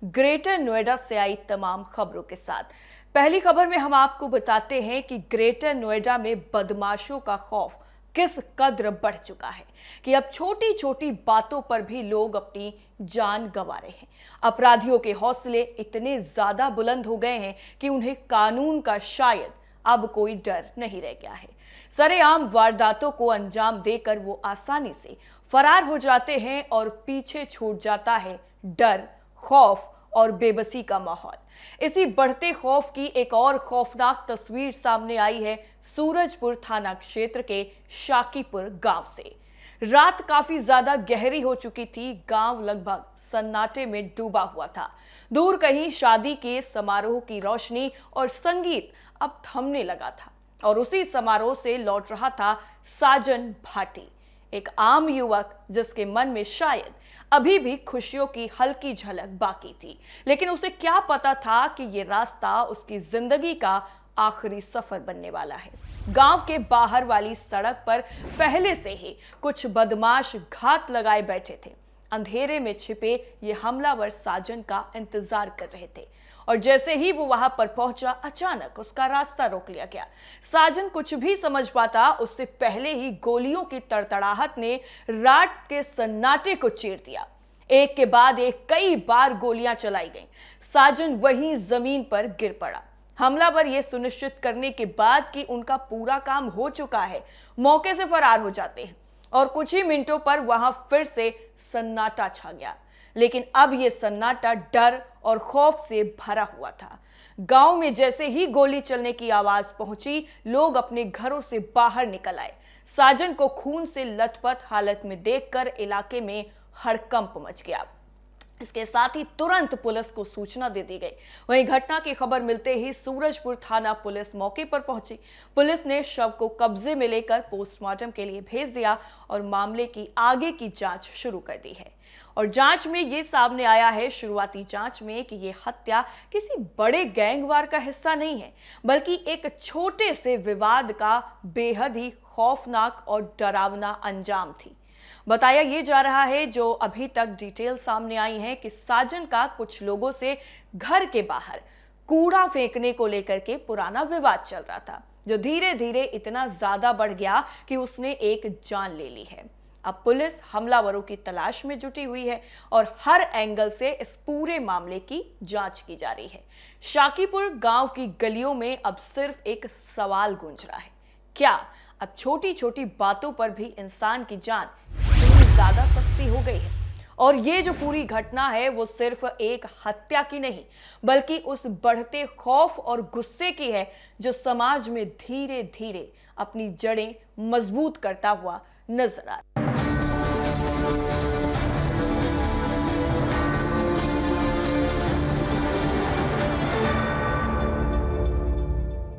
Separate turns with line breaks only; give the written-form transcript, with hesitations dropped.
Greater Noida से आई तमाम खबरों के साथ। पहली खबर में हम आपको बताते हैं कि ग्रेटर नोएडा में बदमाशों का खौफ किस कद्र बढ़ चुका है कि अब छोटी छोटी बातों पर भी लोग अपनी जान गंवा रहे हैं। अपराधियों के हौसले इतने ज्यादा बुलंद हो गए हैं कि उन्हें कानून का शायद अब कोई डर नहीं रह गया है। सरेआम वारदातों को अंजाम देकर वो आसानी से फरार हो जाते हैं और पीछे छूट जाता है डर, खौफ और बेबसी का माहौल। इसी बढ़ते खौफ की एक और खौफनाक तस्वीर सामने आई है सूरजपुर थाना क्षेत्र के शाकीपुर गांव से। रात काफी ज्यादा गहरी हो चुकी थी। गांव लगभग सन्नाटे में डूबा हुआ था। दूर कहीं शादी के समारोह की रोशनी और संगीत अब थमने लगा था और उसी समारोह से लौट रहा था साजन भाटी, एक आम युवक जिसके मन में शायद अभी भी खुशियों की हल्की झलक बाकी थी। लेकिन उसे क्या पता था कि ये रास्ता उसकी जिंदगी का आखिरी सफर बनने वाला है। गांव के बाहर वाली सड़क पर पहले से ही कुछ बदमाश घात लगाए बैठे थे। अंधेरे में छिपे ये हमलावर साजन का इंतजार कर रहे थे और जैसे ही वो वहां पर पहुंचा, अचानक उसका रास्ता रोक लिया गया। साजन कुछ भी समझ पाता उससे पहले ही गोलियों की तड़तड़ाहट ने रात के सन्नाटे को चीर दिया। एक के बाद एक कई बार गोलियां चलाई गईं। साजन वहीं जमीन पर गिर पड़ा। हमलावर यह सुनिश्चित करने के बाद कि उनका पूरा काम हो चुका है, मौके से फरार हो जाते हैं और कुछ ही मिनटों पर वहां फिर से सन्नाटा छा गया। लेकिन अब यह सन्नाटा डर और खौफ से भरा हुआ था। गांव में जैसे ही गोली चलने की आवाज पहुंची, लोग अपने घरों से बाहर निकल आए। साजन को खून से लथपथ हालत में देखकर इलाके में हड़कंप मच गया। इसके साथ ही तुरंत पुलिस को सूचना दे दी गई। वहीं घटना की खबर मिलते ही सूरजपुर थाना पुलिस मौके पर पहुंची। पुलिस ने शव को कब्जे में लेकर पोस्टमार्टम के लिए भेज दिया और मामले की आगे की जांच शुरू कर दी है। और जांच में ये सामने आया है, शुरुआती जांच में, कि ये हत्या किसी बड़े गैंगवार का हिस्सा नहीं है, बल्कि एक छोटे से विवाद का बेहद ही खौफनाक और डरावना अंजाम थी। बताया ये जा रहा है, जो अभी तक डिटेल सामने आई है, कि साजन का कुछ लोगों से घर के बाहर कूड़ा फेंकने को लेकर के पुराना विवाद चल रहा था, जो धीरे धीरे इतना ज्यादा बढ़ गया कि उसने एक जान ले ली है। अब पुलिस हमलावरों की तलाश में जुटी हुई है और हर एंगल से इस पूरे मामले की जांच की जा रही है। शाकीपुर गांव की गलियों में अब सिर्फ एक सवाल गूंज रहा है, क्या अब छोटी छोटी बातों पर भी इंसान की जान इतनी ज्यादा सस्ती हो गई है? और ये जो पूरी घटना है वो सिर्फ एक हत्या की नहीं, बल्कि उस बढ़ते खौफ और गुस्से की है जो समाज में धीरे धीरे अपनी जड़ें मजबूत करता हुआ नजर आ रहा है।